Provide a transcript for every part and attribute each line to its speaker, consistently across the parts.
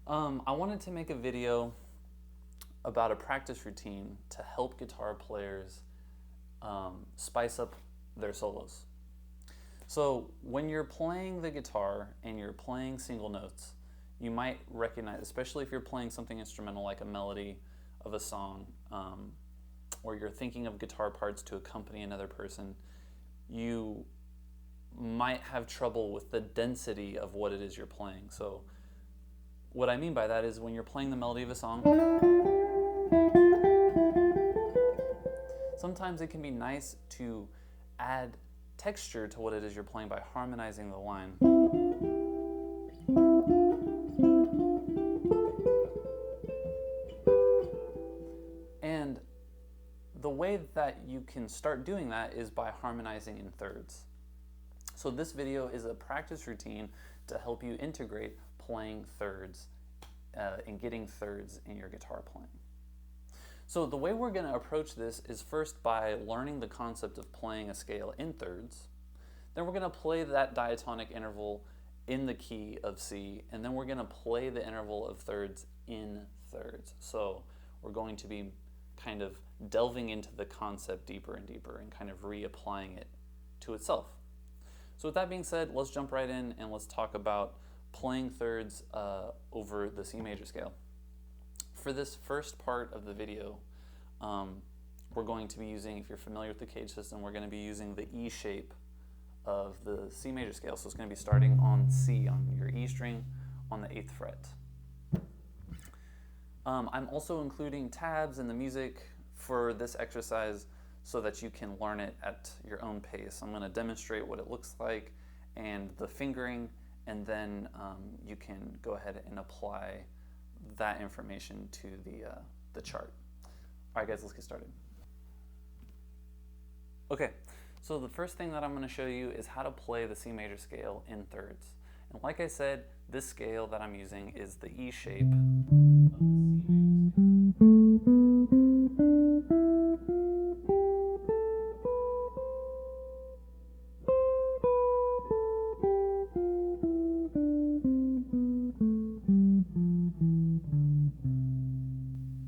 Speaker 1: I wanted to make a video about a practice routine to help guitar players spice up their solos. So when you're playing the guitar and you're playing single notes, you might recognize, especially if you're playing something instrumental like a melody of a song, or you're thinking of guitar parts to accompany another person, you might have trouble with the density of what it is you're playing. So what I mean by that is when you're playing the melody of a song, sometimes it can be nice to add texture to what it is you're playing by harmonizing the line. And the way that you can start doing that is by harmonizing in thirds. So this video is a practice routine to help you integrate playing thirds and getting thirds in your guitar playing. So the way we're going to approach this is first by learning the concept of playing a scale in thirds. Then we're going to play that diatonic interval in the key of C, and then we're going to play the interval of thirds in thirds. So we're going to be kind of delving into the concept deeper and deeper and kind of reapplying it to itself. So with that being said, let's jump right in and let's talk about playing thirds over the C major scale. For this first part of the video, we're going to be using, if you're familiar with the cage system, we're going to be using the E shape of the C major scale. So it's going to be starting on C, on your E string, on the 8th fret. I'm also including tabs in the music for this exercise so that you can learn it at your own pace. I'm going to demonstrate what it looks like and the fingering, and then you can go ahead and apply that information to the chart. All right guys, let's get started. Okay, so the first thing that I'm going to show you is how to play the C major scale in thirds. And like I said, this scale that I'm using is the E shape.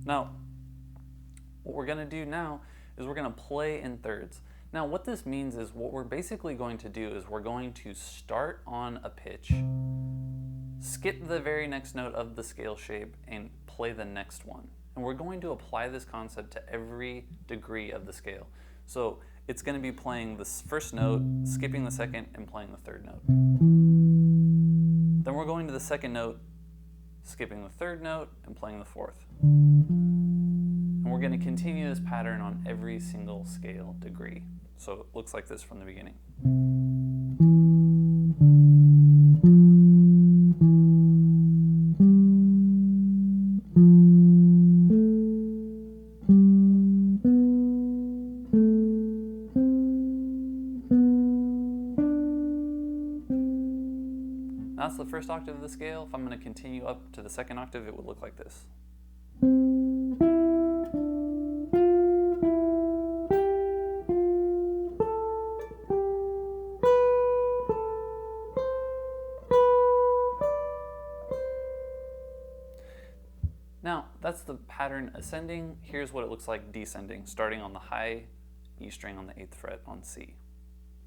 Speaker 1: Now, what we're going to do now is we're going to play in thirds. Now, what this means is what we're basically going to do is we're going to start on a pitch, skip the very next note of the scale shape, and play the next one. And we're going to apply this concept to every degree of the scale. So it's going to be playing the first note, skipping the second, and playing the third note. Then we're going to the second note, skipping the third note, and playing the fourth. And we're going to continue this pattern on every single scale degree. So it looks like this from the beginning. That's the first octave of the scale. If I'm going to continue up to the second octave, it would look like this. Now, that's the pattern ascending. Here's what it looks like descending, starting on the high E string on the 8th fret on C.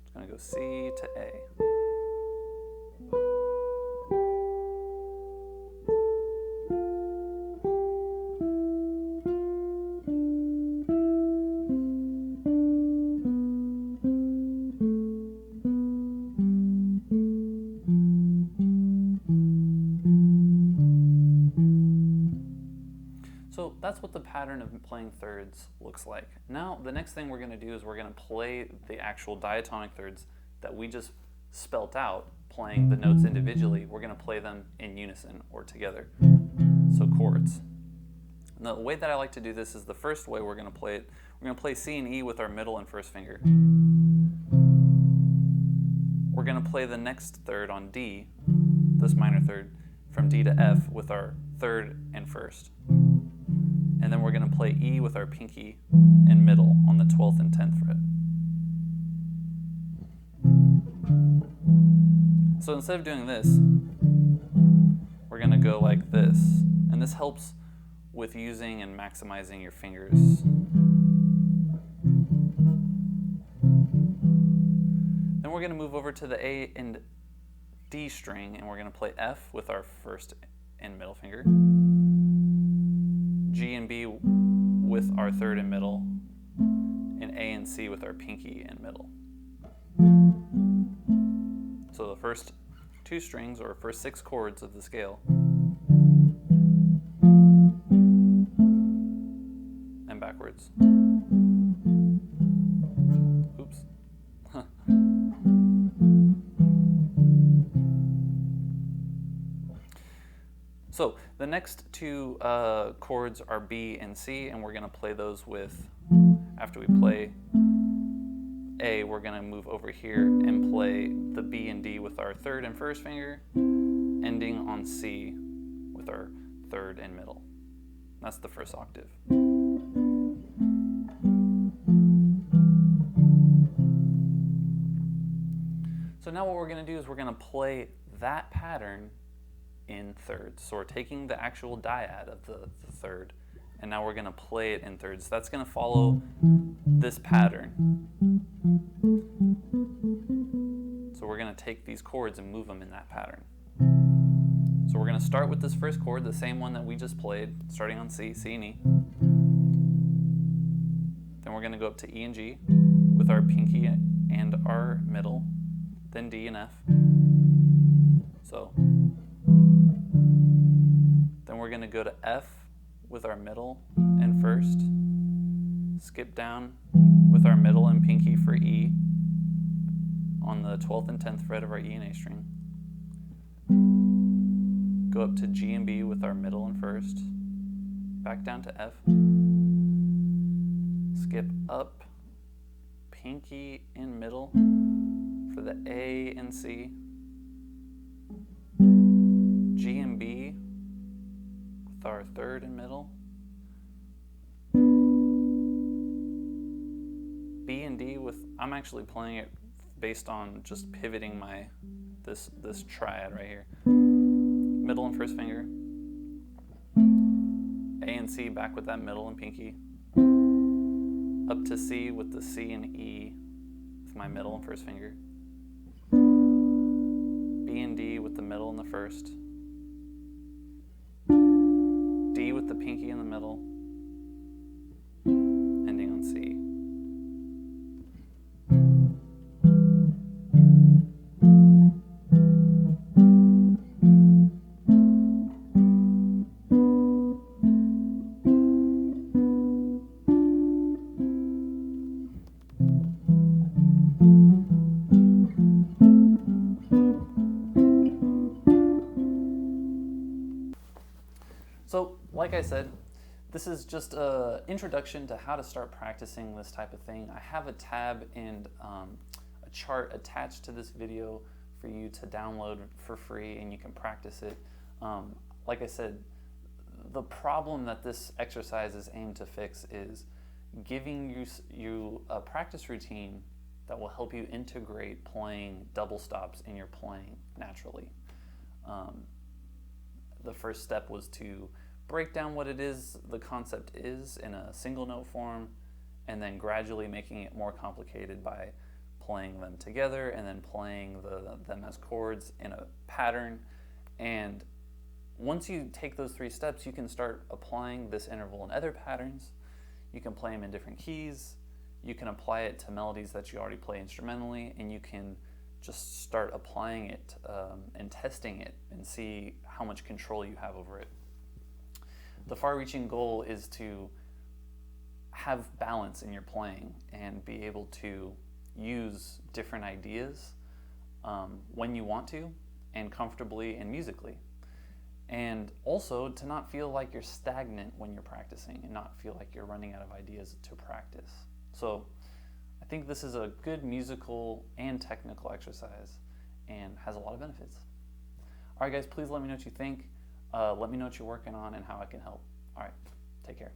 Speaker 1: It's going to go C to A. So that's what the pattern of playing thirds looks like. Now the next thing we're going to do is we're going to play the actual diatonic thirds that we just spelt out, playing the notes individually. We're going to play them in unison or together, so chords. And the way that I like to do this is the first way we're going to play it. We're going to play C and E with our middle and first finger. We're going to play the next third on D, this minor third, from D to F with our third and first. And then we're going to play E with our pinky and middle on the 12th and 10th fret. So instead of doing this, we're gonna go like this. And this helps with using and maximizing your fingers. Then we're gonna move over to the A and D string, and we're gonna play F with our first and middle finger, G and B with our third and middle, and A and C with our pinky and middle. So the first two strings, or first 6 chords of the scale, and backwards. Oops. So the next two chords are B and C, and we're going to play those with, after we play A, we're going to move over here and play the B and D with our third and first finger, ending on C with our third and middle. That's the first octave. So now what we're going to do is we're going to play that pattern in thirds. So we're taking the actual dyad of the third, and now we're going to play it in thirds. That's going to follow this pattern. So we're going to take these chords and move them in that pattern. So we're going to start with this first chord, the same one that we just played, starting on C, C and E. Then we're going to go up to E and G with our pinky and our middle, then D and F. So then we're going to go to F with our middle and first, skip down with our middle and pinky for E on the 12th and 10th fret of our E and A string. Go up to G and B with our middle and first, back down to F, skip up, pinky and middle for the A and C, G and B with our third and middle, B and D with, I'm actually playing it based on just pivoting this triad right here. Middle and first finger, A and C back with that middle and pinky, up to C with the C and E with my middle and first finger, B and D with the middle and the first, D with the pinky in the middle, ending on C. So, like I said, this is just an introduction to how to start practicing this type of thing. I have a tab and a chart attached to this video for you to download for free, and you can practice it. Like I said, the problem that this exercise is aimed to fix is giving you a practice routine that will help you integrate playing double stops in your playing naturally. The first step was to break down what it is, the concept is, in a single note form, and then gradually making it more complicated by playing them together and then playing them as chords in a pattern. And once you take those 3 steps, you can start applying this interval in other patterns. You can play them in different keys. You can apply it to melodies that you already play instrumentally, and you can just start applying it and testing it and see how much control you have over it. The far-reaching goal is to have balance in your playing and be able to use different ideas when you want to, and comfortably and musically. And also to not feel like you're stagnant when you're practicing and not feel like you're running out of ideas to practice. So I think this is a good musical and technical exercise and has a lot of benefits. All right, guys, please let me know what you think. Let me know what you're working on and how I can help. All right, take care.